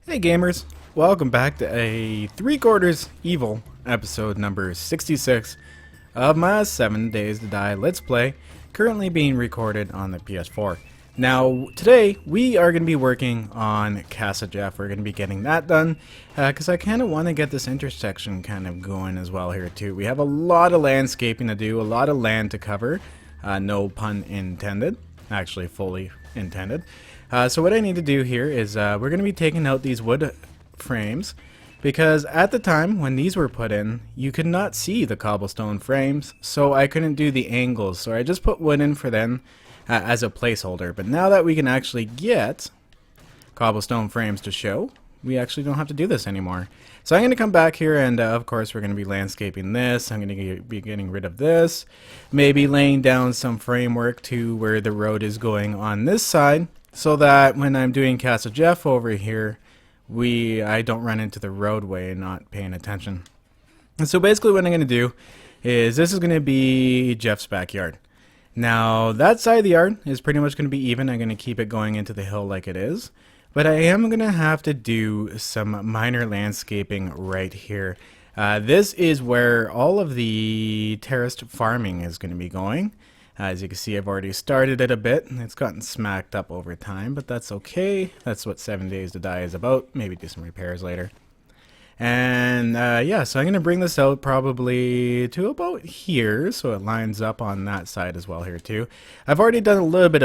Hey gamers, welcome back to a 3/4 Evil episode number 66 of my 7 Days to Die Let's Play, currently being recorded on the PS4. Now, today we are going to be working on Casa Jeff. We're going to be getting that done, because I kind of want to get this intersection kind of going as well here too. We have a lot of landscaping to do, a lot of land to cover, no pun intended, actually fully intended. So what I need to do here is we're going to be taking out these wood frames, because at the time when these were put in, you could not see the cobblestone frames, so I couldn't do the angles, so I just put wood in for them as a placeholder. But now that we can actually get cobblestone frames to show, we actually don't have to do this anymore. So I'm going to come back here and of course we're going to be landscaping this. I'm going to be getting rid of this, maybe laying down some framework to where the road is going on this side, so that when I'm doing Casa Jeff over here, I don't run into the roadway and not paying attention. And so basically what I'm going to do is this is going to be Jeff's backyard. Now that side of the yard is pretty much going to be even. I'm going to keep it going into the hill like it is. But I am going to have to do some minor landscaping right here. This is where all of the terraced farming is going to be going. As you can see, I've already started it a bit. It's gotten smacked up over time, but that's okay. That's what 7 Days to Die is about. Maybe do some repairs later. And yeah, so I'm going to bring this out probably to about here, so it lines up on that side as well here too. I've already done a little bit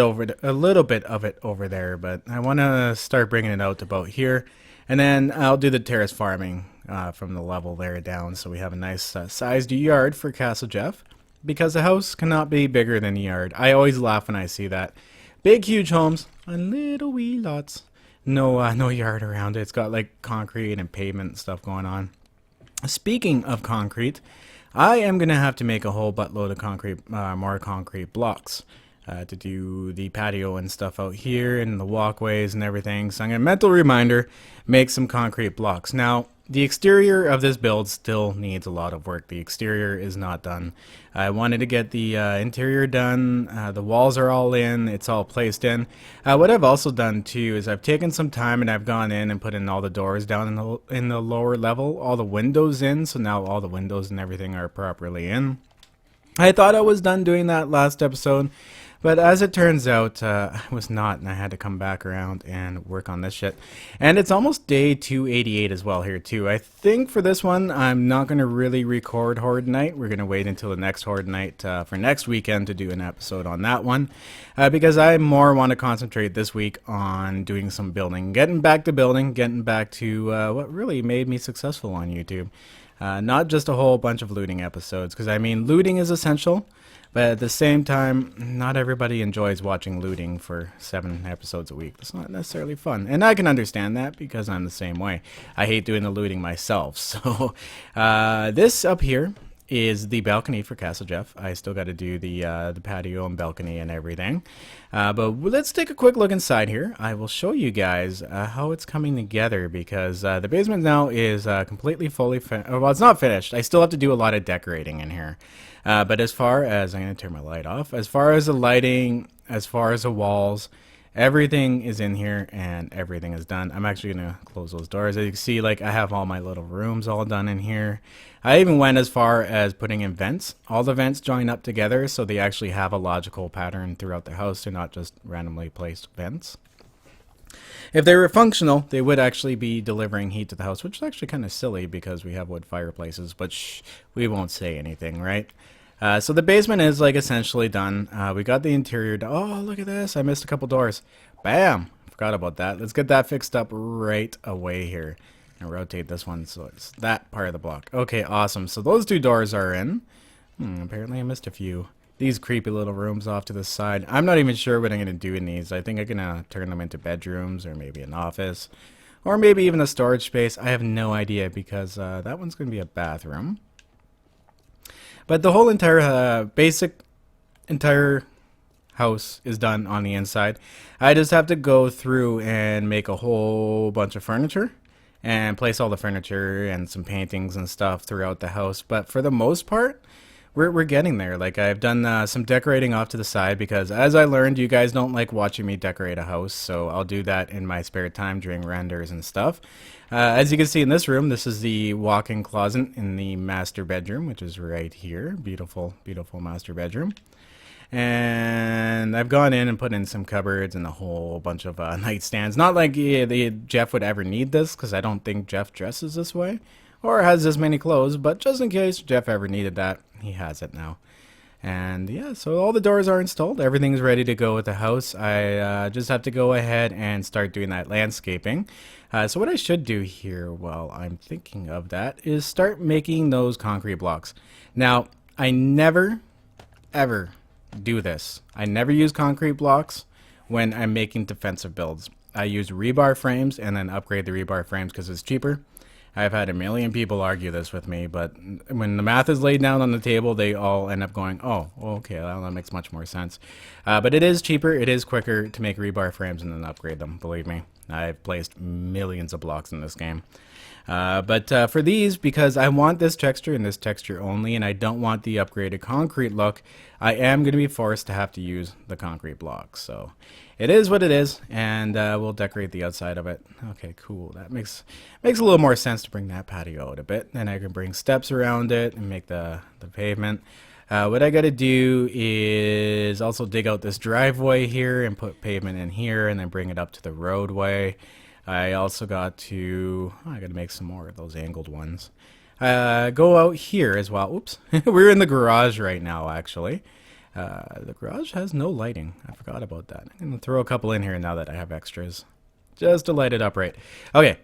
of it over there, but I want to start bringing it out to about here. And then I'll do the terrace farming from the level there down, so we have a nice sized yard for Castle Jeff. Because the house cannot be bigger than the yard. I always laugh when I see that. Big, huge homes on little wee lots. No yard around it. It's got like concrete and pavement and stuff going on. Speaking of concrete, I am going to have to make a whole buttload of concrete, more concrete blocks to do the patio and stuff out here and the walkways and everything. So I'm going to, mental reminder, make some concrete blocks. Now, the exterior of this build still needs a lot of work. The exterior is not done. I wanted to get the interior done. The walls are all in. It's all placed in. What I've also done too is I've taken some time and I've gone in and put in all the doors down in the lower level, all the windows in. So now all the windows and everything are properly in. I thought I was done doing that last episode, but as it turns out, I was not, and I had to come back around and work on this shit. And it's almost day 288 as well here too. I think for this one, I'm not going to really record Horde Night. We're going to wait until the next Horde Night for next weekend to do an episode on that one. Because I more want to concentrate this week on doing some building. Getting back to building, getting back to what really made me successful on YouTube. Not just a whole bunch of looting episodes, because I mean looting is essential, but at the same time not everybody enjoys watching looting for 7 episodes a week. That's not necessarily fun, and I can understand that because I'm the same way. I hate doing the looting myself. So this up here is the balcony for Castle Jeff. I still got to do the patio and balcony and everything. But let's take a quick look inside here. I will show you guys how it's coming together, because the basement now is completely fully finished. Well, it's not finished. I still have to do a lot of decorating in here. But as far as, I'm going to turn my light off. As far as the lighting, as far as the walls, everything is in here and everything is done. I'm actually going to close those doors. As you can see, like, I have all my little rooms all done in here. I even went as far as putting in vents. All the vents join up together so they actually have a logical pattern throughout the house. They're not just randomly placed vents. If they were functional, they would actually be delivering heat to the house, which is actually kind of silly because we have wood fireplaces, but shh, we won't say anything, right? So the basement is like essentially done. We got the interior done. Oh, look at this. I missed a couple doors. Bam! Forgot about that. Let's get that fixed up right away here. And rotate this one so it's that part of the block. Okay, awesome. So those 2 doors are in. Apparently I missed a few. These creepy little rooms off to the side. I'm not even sure what I'm going to do in these. I think I'm going to turn them into bedrooms or maybe an office. Or maybe even a storage space. I have no idea, because that one's going to be a bathroom. But the whole entire entire house is done on the inside. I just have to go through and make a whole bunch of furniture and place all the furniture and some paintings and stuff throughout the house. But for the most part, we're getting there. Like, I've done some decorating off to the side because, as I learned, you guys don't like watching me decorate a house, so I'll do that in my spare time during renders and stuff. As you can see in this room, this is the walk-in closet in the master bedroom, which is right here. Beautiful, beautiful master bedroom. And I've gone in and put in some cupboards and a whole bunch of nightstands. Not like Jeff would ever need this, because I don't think Jeff dresses this way or has this many clothes, but just in case Jeff ever needed that, he has it now. And yeah, so all the doors are installed. Everything's ready to go with the house. I just have to go ahead and start doing that landscaping. So what I should do here while I'm thinking of that is start making those concrete blocks. Now, I never, ever do this. I never use concrete blocks when I'm making defensive builds. I use rebar frames and then upgrade the rebar frames because it's cheaper. I've had a million people argue this with me, but when the math is laid down on the table, they all end up going, oh, okay, well, that makes much more sense. But it is cheaper, it is quicker to make rebar frames and then upgrade them, believe me. I've placed millions of blocks in this game. But for these, because I want this texture and this texture only, and I don't want the upgraded concrete look, I am going to be forced to have to use the concrete blocks. So it is what it is, and we'll decorate the outside of it. Okay, cool. That makes a little more sense to bring that patio out a bit. Then I can bring steps around it and make the pavement. What I got to do is also dig out this driveway here and put pavement in here and then bring it up to the roadway. I also got to, I got to make some more of those angled ones. Go out here as well. Oops. We're in the garage right now, actually. The garage has no lighting. I forgot about that. I'm going to throw a couple in here now that I have extras, just to light it up right. Okay.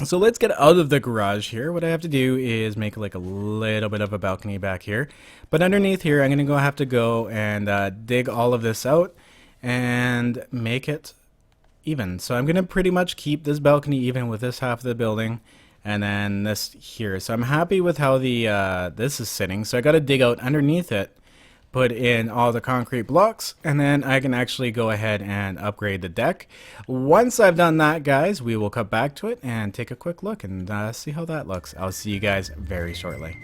So let's get out of the garage here. What I have to do is make like a little bit of a balcony back here. But underneath here, I'm going to have to go and dig all of this out and make it even. So I'm going to pretty much keep this balcony even with this half of the building and then this here. So I'm happy with how the this is sitting. So I got to dig out underneath it, put in all the concrete blocks, and then I can actually go ahead and upgrade the deck. Once I've done that, guys, we will cut back to it and take a quick look and see how that looks. I'll see you guys very shortly.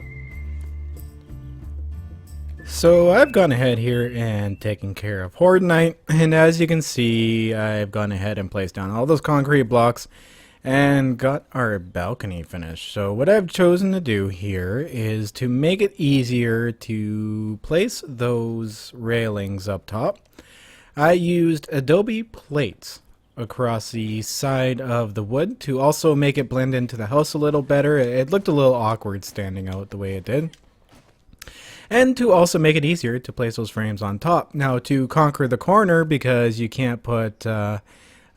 So I've gone ahead here and taken care of Horde Night, and as you can see, I've gone ahead and placed down all those concrete blocks and got our balcony finished. So what I've chosen to do here is to make it easier to place those railings up top. I used Adobe plates across the side of the wood to also make it blend into the house a little better. It looked a little awkward standing out the way it did. And to also make it easier to place those frames on top. Now to conquer the corner, because you can't put two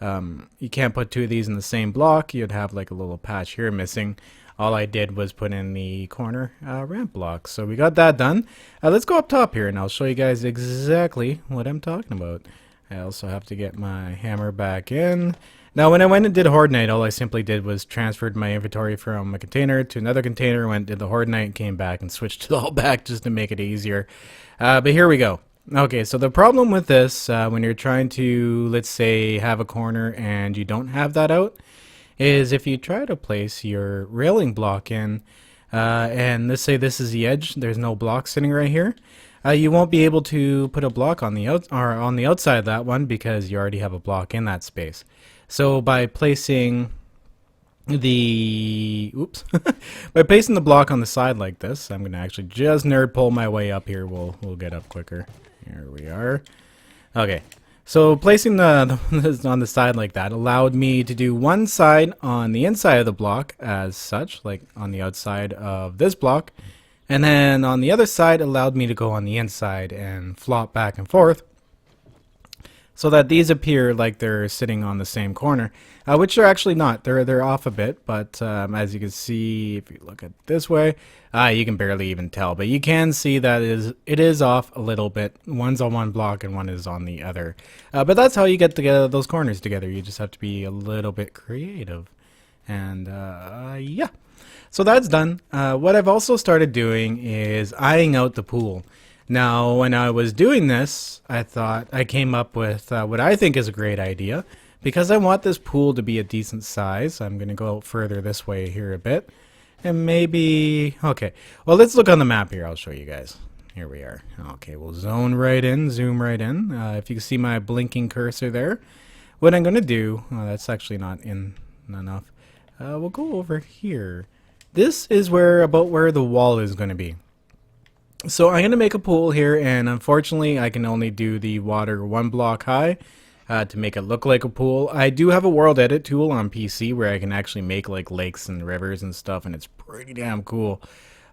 of these in the same block, you'd have like a little patch here missing. All I did was put in the corner ramp block. So we got that done. Let's go up top here and I'll show you guys exactly what I'm talking about. I also have to get my hammer back in. Now when I went and did Horde Night, all I simply did was transferred my inventory from a container to another container, went did the Horde Night, came back and switched it all back just to make it easier. But here we go. Okay, so the problem with this, when you're trying to, let's say, have a corner and you don't have that out, is if you try to place your railing block in, and let's say this is the edge, there's no block sitting right here, you won't be able to put a block on the outside of that one because you already have a block in that space. So by placing the by placing the block on the side like this, I'm gonna actually just nerd pull my way up here. We'll get up quicker. Here we are. Okay, so placing the on the side like that allowed me to do one side on the inside of the block as such, like on the outside of this block, and then on the other side allowed me to go on the inside and flop back and forth, so that these appear like they're sitting on the same corner, which they're actually not. They're off a bit, but as you can see, if you look at it this way, you can barely even tell. But you can see that it is off a little bit. One's on one block and one is on the other. But that's how you get together those corners together. You just have to be a little bit creative. And yeah, so that's done. What I've also started doing is eyeing out the pool. Now, when I was doing this, I came up with what I think is a great idea. Because I want this pool to be a decent size, I'm going to go out further this way here a bit. And maybe... Okay, well, let's look on the map here. I'll show you guys. Here we are. Okay, we'll zone right in, zoom right in. If you can see my blinking cursor there, what I'm going to do... Oh, that's actually not in enough. We'll go over here. This is about where the wall is going to be. So I'm going to make a pool here, and unfortunately I can only do the water 1 block high to make it look like a pool. I do have a world edit tool on PC where I can actually make like lakes and rivers and stuff, and it's pretty damn cool.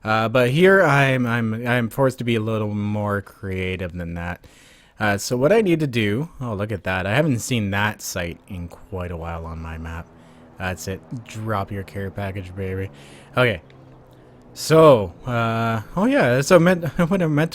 But here I'm forced to be a little more creative than that. So what I need to do... Oh, look at that. I haven't seen that site in quite a while on my map. That's it. Drop your care package, baby. Okay. So, oh yeah, so what I meant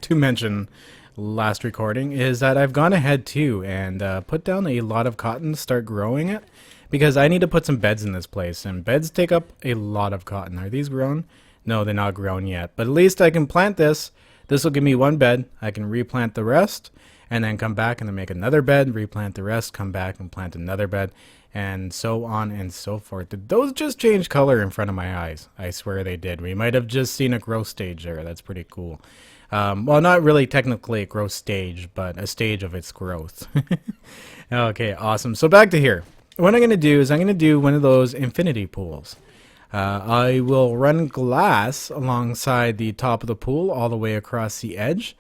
to mention last recording is that I've gone ahead too and put down a lot of cotton to start growing it, because I need to put some beds in this place, and beds take up a lot of cotton. Are these grown? No, they're not grown yet, but at least I can plant this. This will give me 1 bed. I can replant the rest and then come back and then make another bed, replant the rest, come back and plant another bed, and so on and so forth. Did those just change color in front of my eyes? I swear they did. We might have just seen a growth stage there. That's pretty cool. Well, not really technically a growth stage, but a stage of its growth. Okay, awesome. So back to here. What I'm going to do is I'm going to do one of those infinity pools. I will run glass alongside the top of the pool all the way across the edge,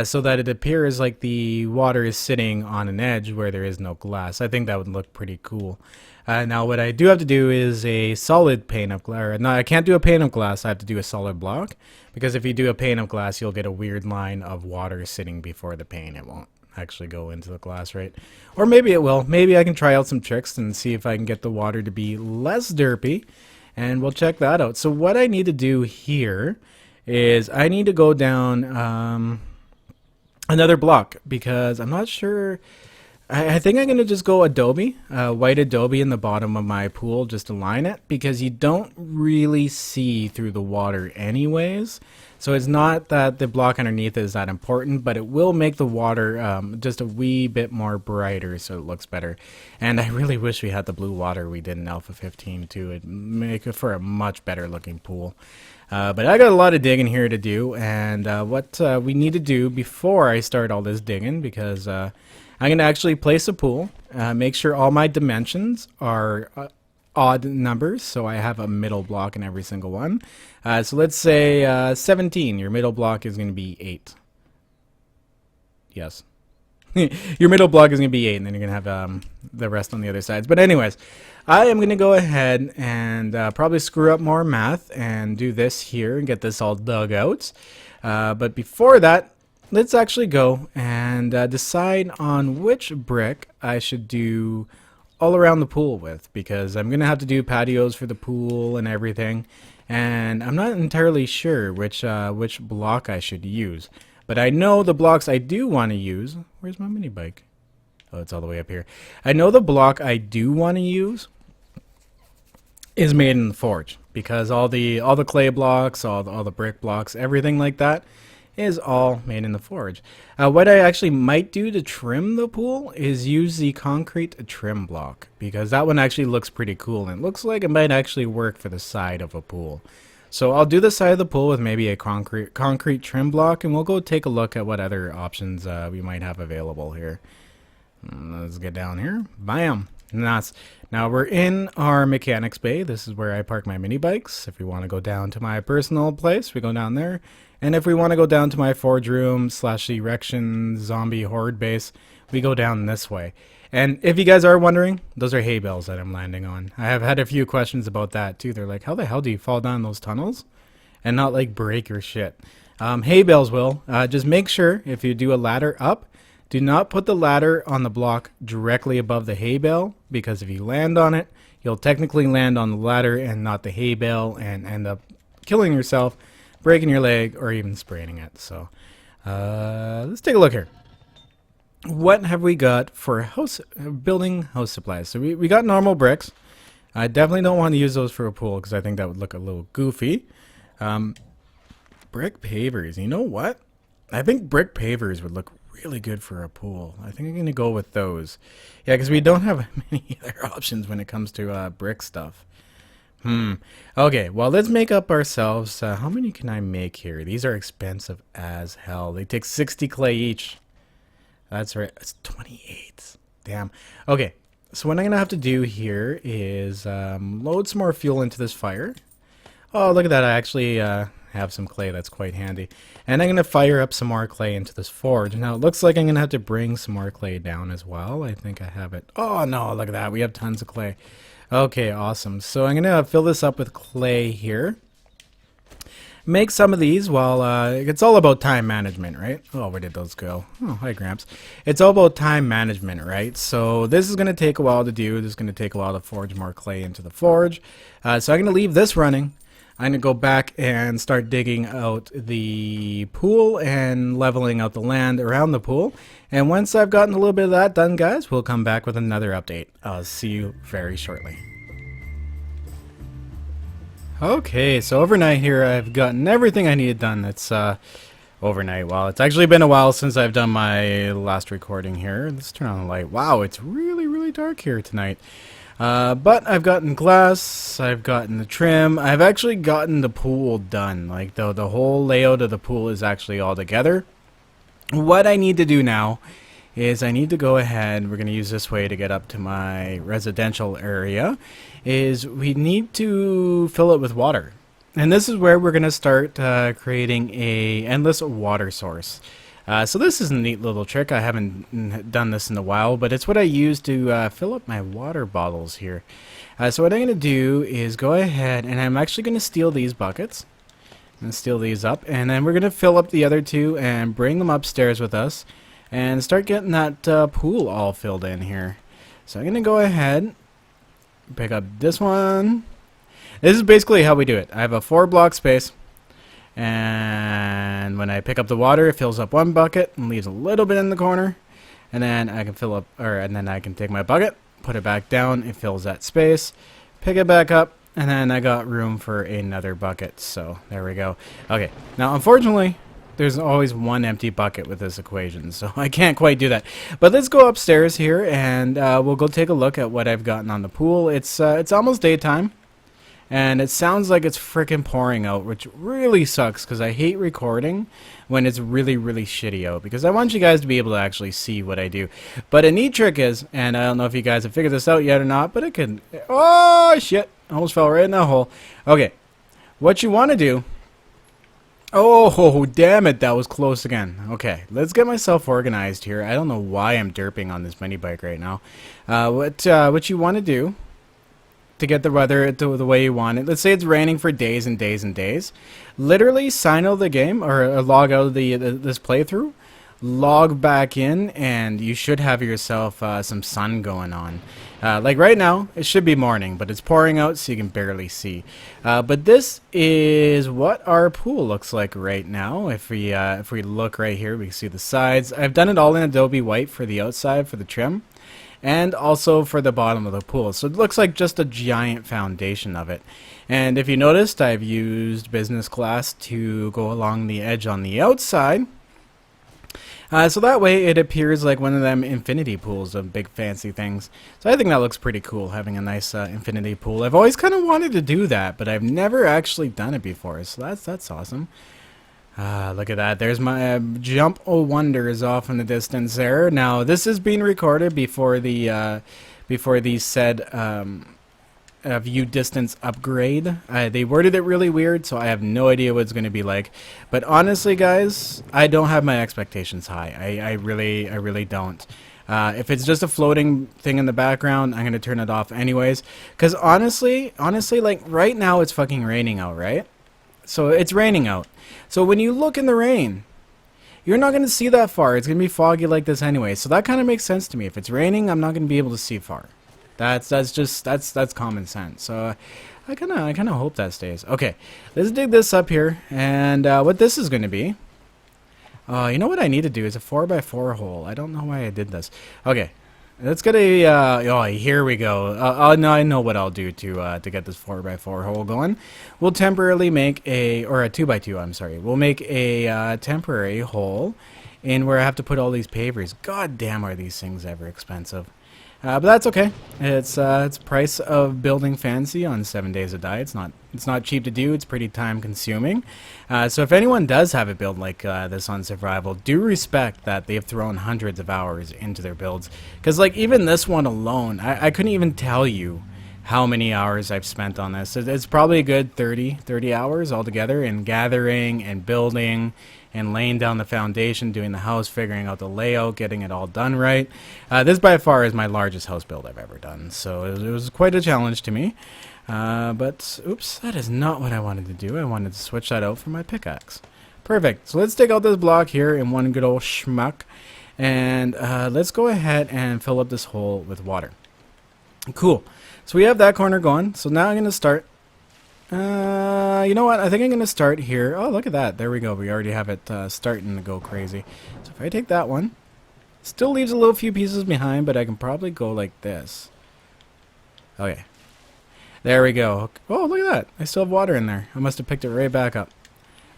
so that it appears like the water is sitting on an edge where there is no glass. I think that would look pretty cool. Now what I do have to do is a solid pane of glass. No, I can't do a pane of glass. I have to do a solid block, because if you do a pane of glass, you'll get a weird line of water sitting before the pane. It won't actually go into the glass, right? Or maybe it will. Maybe I can try out some tricks and see if I can get the water to be less derpy, and we'll check that out. So what I need to do here is I need to go down another block, because I'm not sure. I think I'm going to just go Adobe, white Adobe in the bottom of my pool, just to line it, because you don't really see through the water anyways. So it's not that the block underneath is that important, but it will make the water just a wee bit more brighter so it looks better. And I really wish we had the blue water we did in Alpha 15 too. It'd make it for a much better looking pool. But I got a lot of digging here to do, and what we need to do before I start all this digging, because I'm going to actually place a pool, make sure all my dimensions are odd numbers, so I have a middle block in every single one. So let's say 17, your middle block is going to be 8. Yes. Your middle block is going to be 8, and then you're going to have the rest on the other sides. But anyways, I am going to go ahead and probably screw up more math and do this here and get this all dug out. But before that, let's actually go and decide on which brick I should do all around the pool with, because I'm going to have to do patios for the pool and everything, and I'm not entirely sure which block I should use. But I know the blocks I do want to use... Where's my mini bike? Oh, it's all the way up here. I know the block I do want to use is made in the forge, because all the clay blocks, all the brick blocks, everything like that is all made in the forge. What I actually might do to trim the pool is use the concrete trim block, because that one actually looks pretty cool, and it looks like it might actually work for the side of a pool. So I'll do the side of the pool with maybe a concrete trim block, and we'll go take a look at what other options we might have available here. Let's get down here. Bam! Nice. Now we're in our mechanics bay. This is where I park my mini bikes. If we want to go down to my personal place, we go down there. And if we want to go down to my forge room / erection zombie horde base, we go down this way. And if you guys are wondering, those are hay bales that I'm landing on. I have had a few questions about that too. They're like, how the hell do you fall down those tunnels and not like break your shit? Hay bales will. Just make sure if you do a ladder up, do not put the ladder on the block directly above the hay bale, because if you land on it, you'll technically land on the ladder and not the hay bale and end up killing yourself, breaking your leg, or even spraining it. So let's take a look here. What have we got for building house supplies? So we got normal bricks. I definitely don't want to use those for a pool, because I think that would look a little goofy. Brick pavers. You know what? I think brick pavers would look really good for a pool. I think I'm going to go with those. Yeah, because we don't have many other options when it comes to brick stuff. Okay, well, let's make up ourselves. How many can I make here? These are expensive as hell. They take 60 clay each. That's right. It's 28. Damn. Okay, so what I'm going to have to do here is load some more fuel into this fire. Oh, look at that. I actually have some clay. That's quite handy. And I'm going to fire up some more clay into this forge. Now, it looks like I'm going to have to bring some more clay down as well. I think I have it. Oh, no, look at that. We have tons of clay. Okay, awesome. So I'm going to fill this up with clay here. Make some of these while, it's all about time management, right? Oh, where did those go? Oh, hi, Gramps. It's all about time management, right? So this is going to take a while to do. This is going to take a while to forge more clay into the forge. So I'm going to leave this running. I'm going to go back and start digging out the pool and leveling out the land around the pool. And once I've gotten a little bit of that done, guys, we'll come back with another update. I'll see you very shortly. Okay, so overnight here I've gotten everything I needed done. That's overnight. Well, it's actually been a while since I've done my last recording here. Let's turn on the light. Wow, it's really, really dark here tonight. But I've gotten glass, I've gotten the trim, I've actually gotten the pool done. Like the whole layout of the pool is actually all together. What I need to do now is I need to go ahead, we're going to use this way to get up to my residential area, is we need to fill it with water. And this is where we're going to start creating a endless water source. So this is a neat little trick. I haven't done this in a while, but it's what I use to fill up my water bottles here. So what I'm going to do is go ahead, and I'm actually going to steal these buckets. I'm going to steal these up, and then we're going to fill up the other two and bring them upstairs with us and start getting that pool all filled in here. So I'm going to go ahead, pick up this one. This is basically how we do it. I have a 4-block space. And when I pick up the water, it fills up one bucket and leaves a little bit in the corner. And then I can and then I can take my bucket, put it back down, it fills that space, pick it back up, and then I got room for another bucket. So there we go. Okay, now unfortunately, there's always one empty bucket with this equation, so I can't quite do that. But let's go upstairs here, and we'll go take a look at what I've gotten on the pool. It's almost daytime. And it sounds like it's frickin' pouring out, which really sucks because I hate recording when it's really, really shitty out because I want you guys to be able to actually see what I do. But a neat trick is, and I don't know if you guys have figured this out yet or not, but it could... Oh, shit. Almost fell right in that hole. Okay. What you want to do... Oh, damn it. That was close again. Okay. Let's get myself organized here. I don't know why I'm derping on this mini bike right now. What you want to do... to get the weather to the way you want it. Let's say it's raining for days and days and days. Literally sign out the game or log out of this playthrough, log back in, and you should have yourself some sun going on. Like right now, it should be morning, but it's pouring out so you can barely see. But this is what our pool looks like right now. If we look right here, we can see the sides. I've done it all in Adobe White for the outside for the trim. And also for the bottom of the pool. So it looks like just a giant foundation of it. And if you noticed, I've used business class to go along the edge on the outside. So that way it appears like one of them infinity pools of big fancy things. So I think that looks pretty cool, having a nice infinity pool. I've always kind of wanted to do that, but I've never actually done it before. So that's awesome. Look at that. There's my jump wonders off in the distance there. Now, this is being recorded before the said view distance upgrade. They worded it really weird, so I have no idea what it's going to be like. But honestly, guys, I don't have my expectations high. I really don't. If it's just a floating thing in the background, I'm going to turn it off anyways. Because honestly, like right now it's fucking raining out, right? So it's raining out. So when you look in the rain, you're not going to see that far. It's going to be foggy like this anyway. So that kind of makes sense to me. If it's raining, I'm not going to be able to see far. That's common sense. So I kind of hope that stays. Okay, let's dig this up here. And what this is going to be. You know what I need to do is a 4x4 hole. I don't know why I did this. Okay. Let's get a, oh, here we go. No, I know what I'll do to get this 4x4 hole going. We'll temporarily make or a 2x2, I'm sorry. We'll make a temporary hole in where I have to put all these pavers. God damn, are these things ever expensive. But that's okay. It's price of building fancy on 7 Days to Die. It's not cheap to do. It's pretty time consuming. So if anyone does have a build like this on survival, do respect that they've thrown hundreds of hours into their builds. Because like even this one alone, I couldn't even tell you how many hours I've spent on this. It's probably a good 30 hours altogether in gathering and building and laying down the foundation, doing the house, figuring out the layout, getting it all done right. This by far is my largest house build I've ever done, so it was quite a challenge to me. But oops, that is not what I wanted to do. I wanted to switch that out for my pickaxe. Perfect. So let's take out this block here in one good old schmuck, and let's go ahead and fill up this hole with water. Cool. So we have that corner going. So now I'm going to start. You know what? I think I'm going to start here. Oh, look at that. There we go. We already have it starting to go crazy. So if I take that one, still leaves a little few pieces behind, but I can probably go like this. Okay. There we go. Oh, look at that. I still have water in there. I must have picked it right back up.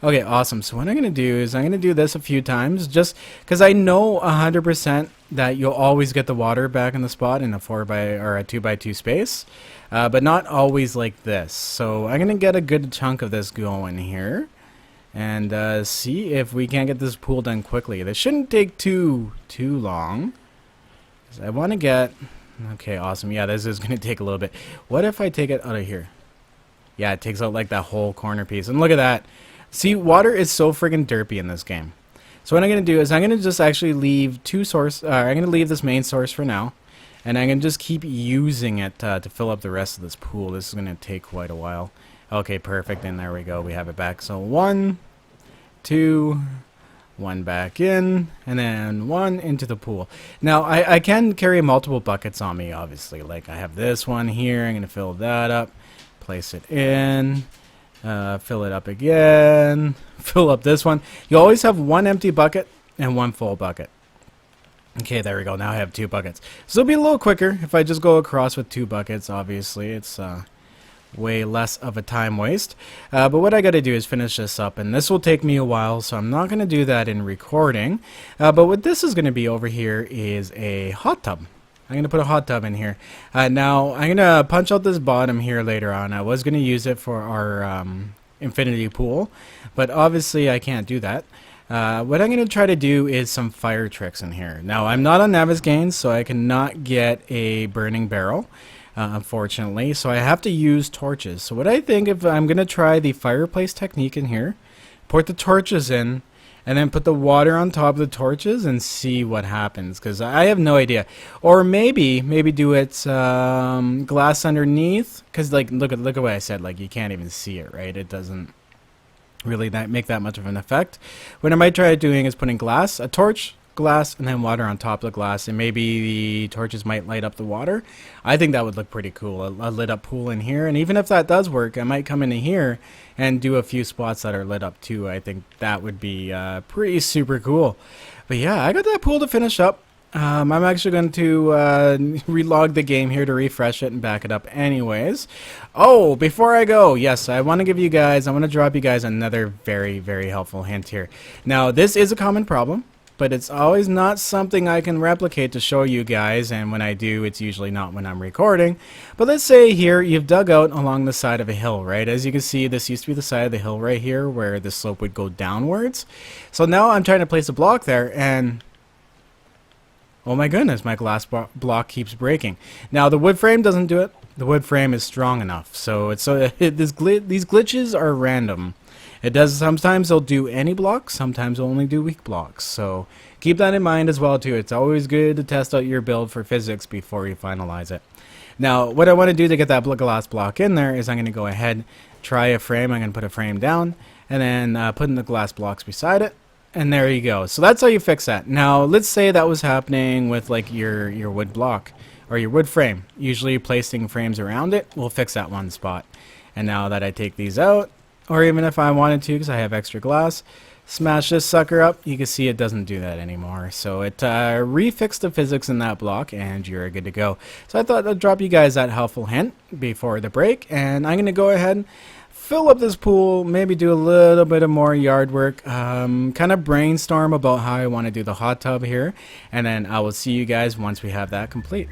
Okay, awesome. So what I'm going to do is I'm going to do this a few times just because I know 100% that you'll always get the water back in the spot in a 2x2 space, but not always like this. So I'm going to get a good chunk of this going here and see if we can't get this pool done quickly. This shouldn't take too long. I want to get... Okay, awesome. Yeah, this is going to take a little bit. What if I take it out of here? Yeah, it takes out like that whole corner piece. And look at that. See, water is so friggin' derpy in this game. So what I'm going to do is I'm going to just actually leave I'm going to leave this main source for now. And I'm going to just keep using it to fill up the rest of this pool. This is going to take quite a while. Okay, perfect. And there we go. We have it back. So 1, 2, 1 back in, and then 1 into the pool. Now, I can carry multiple buckets on me, obviously. Like, I have this one here. I'm going to fill that up. Place it in. Fill it up again. Fill up this one. You always have 1 empty bucket and 1 full bucket. Okay, there we go. Now I have 2 buckets. So it'll be a little quicker if I just go across with 2 buckets. Obviously, it's way less of a time waste. But what I got to do is finish this up, and this will take me a while, so I'm not going to do that in recording. But what this is going to be over here is a hot tub. I'm going to put a hot tub in here. Now, I'm going to punch out this bottom here later on. I was going to use it for our infinity pool, but obviously I can't do that. What I'm going to try to do is some fire tricks in here. Now, I'm not on Navigaine, so I cannot get a burning barrel, unfortunately. So I have to use torches. So what I think, if I'm going to try the fireplace technique in here, put the torches in, and then put the water on top of the torches and see what happens, because I have no idea. Or maybe do it glass underneath, because like look at what I said. Like, you can't even see it, right? It doesn't really make that much of an effect. What I might try doing is putting a torch, glass, and then water on top of the glass, and maybe the torches might light up the water. I think that would look pretty cool, a lit up pool in here. And even if that does work, I might come into here and do a few spots that are lit up too. I think that would be pretty super cool. But yeah, I got that pool to finish up. I'm actually going to relog the game here to refresh it and back it up anyways. Oh, before I go, yes, I want to drop you guys another very, very helpful hint here. Now, this is a common problem, but it's always not something I can replicate to show you guys, and when I do, it's usually not when I'm recording. But let's say here you've dug out along the side of a hill, right? As you can see, this used to be the side of the hill right here where the slope would go downwards. So now I'm trying to place a block there, and oh my goodness, my glass block keeps breaking. Now the wood frame doesn't do it. The wood frame is strong enough, so these glitches are random. It does, sometimes it'll do any blocks, sometimes it'll only do weak blocks. So keep that in mind as well too. It's always good to test out your build for physics before you finalize it. Now, what I want to do to get that glass block in there is I'm going to go ahead, try a frame. I'm going to put a frame down, and then put in the glass blocks beside it. And there you go. So that's how you fix that. Now, let's say that was happening with like your wood block or your wood frame. Usually placing frames around it will fix that one spot. And now that I take these out, or even if I wanted to, because I have extra glass, smash this sucker up, you can see it doesn't do that anymore. So it refixed the physics in that block, and you're good to go. So I thought I'd drop you guys that helpful hint before the break, and I'm going to go ahead, fill up this pool, maybe do a little bit of more yard work, kind of brainstorm about how I want to do the hot tub here, and then I will see you guys once we have that complete.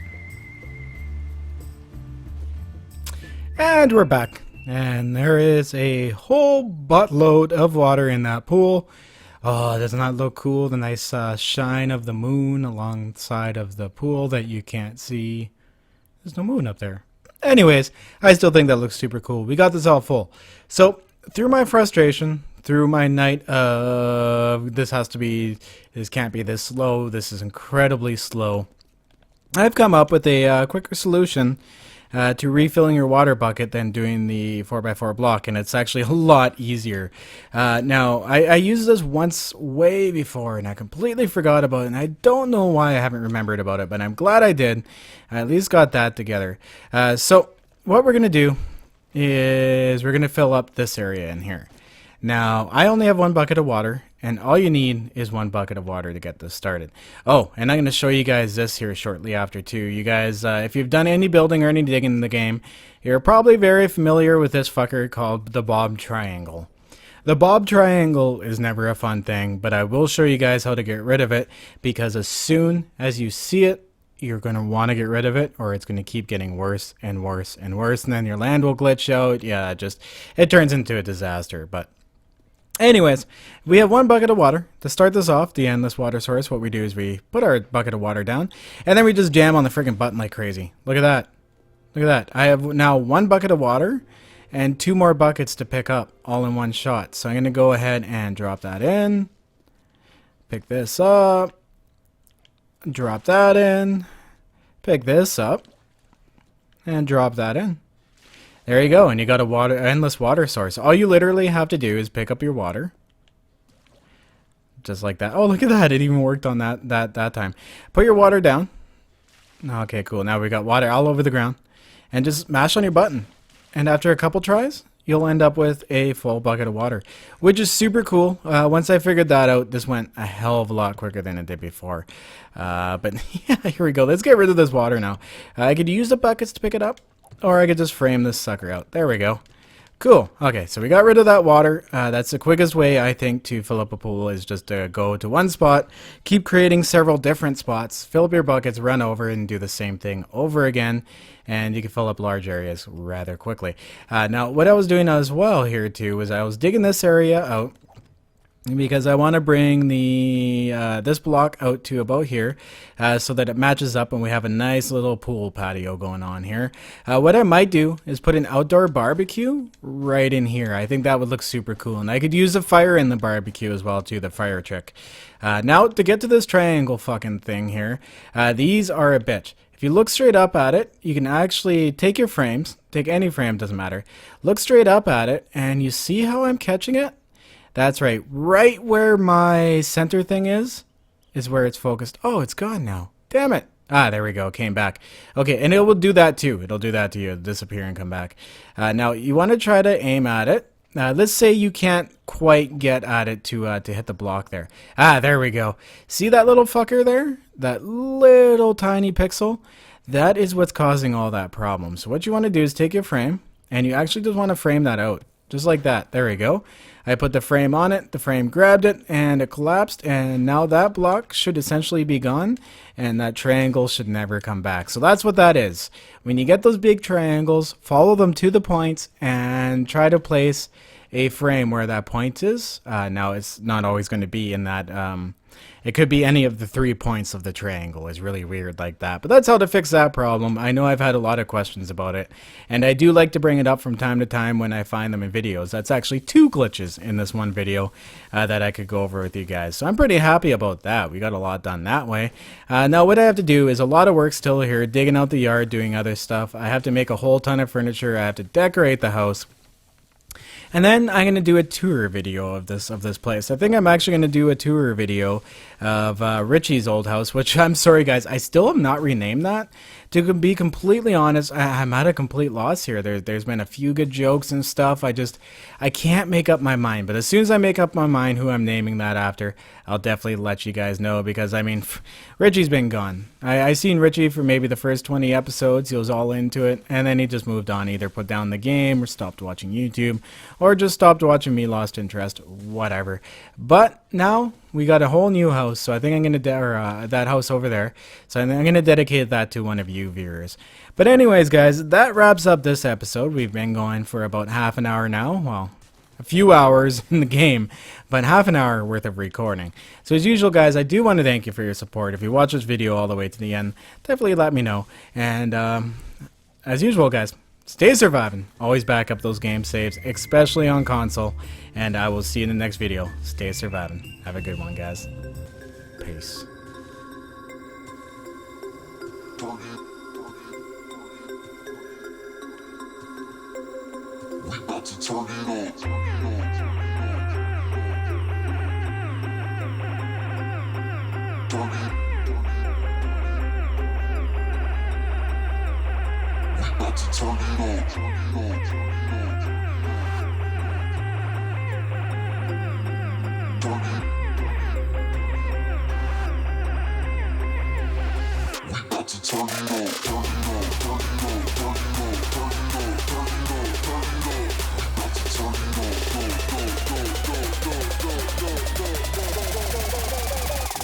And we're back. And there is a whole buttload of water in that pool. Oh, doesn't that look cool? The nice shine of the moon alongside of the pool that you can't see. There's no moon up there. Anyways, I still think that looks super cool. We got this all full. So, through my frustration, through my night of this can't be this slow, this is incredibly slow, I've come up with a quicker solution to refilling your water bucket than doing the 4x4 block, and it's actually a lot easier. Now, I used this once way before, and I completely forgot about it, and I don't know why I haven't remembered about it, but I'm glad I did. I at least got that together. So, what we're going to do is we're going to fill up this area in here. Now, I only have one bucket of water, and all you need is one bucket of water to get this started. Oh, and I'm going to show you guys this here shortly after too. You guys, if you've done any building or any digging in the game, you're probably very familiar with this fucker called the bob triangle. The bob triangle is never a fun thing, but I will show you guys how to get rid of it, because as soon as you see it, you're going to want to get rid of it, or it's going to keep getting worse and worse and worse, and then your land will glitch out. Yeah, it turns into a disaster. But anyways, we have one bucket of water. To start this off, the endless water source, what we do is we put our bucket of water down, and then we just jam on the freaking button like crazy. Look at that. Look at that. I have now one bucket of water and two more buckets to pick up all in one shot. So I'm going to go ahead and drop that in. Pick this up. Drop that in. Pick this up. And drop that in. There you go, and you got a endless water source. All you literally have to do is pick up your water. Just like that. Oh, look at that. It even worked on that time. Put your water down. Okay, cool. Now we got water all over the ground. And just mash on your button. And after a couple tries, you'll end up with a full bucket of water, which is super cool. Once I figured that out, this went a hell of a lot quicker than it did before. But yeah, here we go. Let's get rid of this water now. I could use the buckets to pick it up, or I could just frame this sucker out. There we go. Cool. Okay, so we got rid of that water. That's the quickest way, I think, to fill up a pool, is just to go to one spot, keep creating several different spots, fill up your buckets, run over, and do the same thing over again, and you can fill up large areas rather quickly. Now, what I was doing as well here, too, was I was digging this area out, because I want to bring the this block out to about here, so that it matches up and we have a nice little pool patio going on here. What I might do is put an outdoor barbecue right in here. I think that would look super cool, and I could use a fire in the barbecue as well too, the fire trick. Now to get to this triangle fucking thing here, these are a bitch. If you look straight up at it, you can actually take your frames, take any frame, doesn't matter, look straight up at it, and you see how I'm catching it? That's right. Right where my center thing is where it's focused. Oh, it's gone now. Damn it. Ah, there we go. Came back. Okay, and it will do that too. It'll do that to you. It'll disappear and come back. Now, you want to try to aim at it. Let's say you can't quite get at it to hit the block there. Ah, there we go. See that little fucker there? That little tiny pixel? That is what's causing all that problem. So what you want to do is take your frame, and you actually just want to frame that out. Just like that. There we go. I put the frame on it, the frame grabbed it, and it collapsed, and now that block should essentially be gone, and that triangle should never come back. So that's what that is. When you get those big triangles, follow them to the points, and try to place a frame where that point is. Now, it's not always going to be in that... it could be any of the 3 points of the triangle. It's really weird like that. But that's how to fix that problem. I know I've had a lot of questions about it, and I do like to bring it up from time to time when I find them in videos. That's actually 2 glitches in this one video that I could go over with you guys. So I'm pretty happy about that. We got a lot done that way. Now what I have to do is a lot of work still here, digging out the yard, doing other stuff. I have to make a whole ton of furniture. I have to decorate the house. And then I'm going to do a tour video of this place. I think I'm actually going to do a tour video of Richie's old house, which I'm sorry guys, I still have not renamed that. To be completely honest, I'm at a complete loss here. There's been a few good jokes and stuff. I can't make up my mind. But as soon as I make up my mind who I'm naming that after, I'll definitely let you guys know, because I mean, Richie's been gone. I seen Richie for maybe the first 20 episodes. He was all into it, and then he just moved on, either put down the game or stopped watching YouTube, or just stopped watching me, lost interest, whatever. But now we got a whole new house, so I think I'm gonna that house over there. So I'm gonna dedicate that to one of you viewers. But anyways, guys, that wraps up this episode. We've been going for about half an hour now. Well, a few hours in the game, but half an hour worth of recording. So as usual, guys, I do want to thank you for your support. If you watch this video all the way to the end, definitely let me know. And as usual, guys, stay surviving. Always back up those game saves, especially on console. And I will see you in the next video. Stay surviving. Have a good one, guys. Peace. We about to turn it on. Turn it. We about to turn it on. Turn it. We about to turn it on. Turn it on. Turn it on.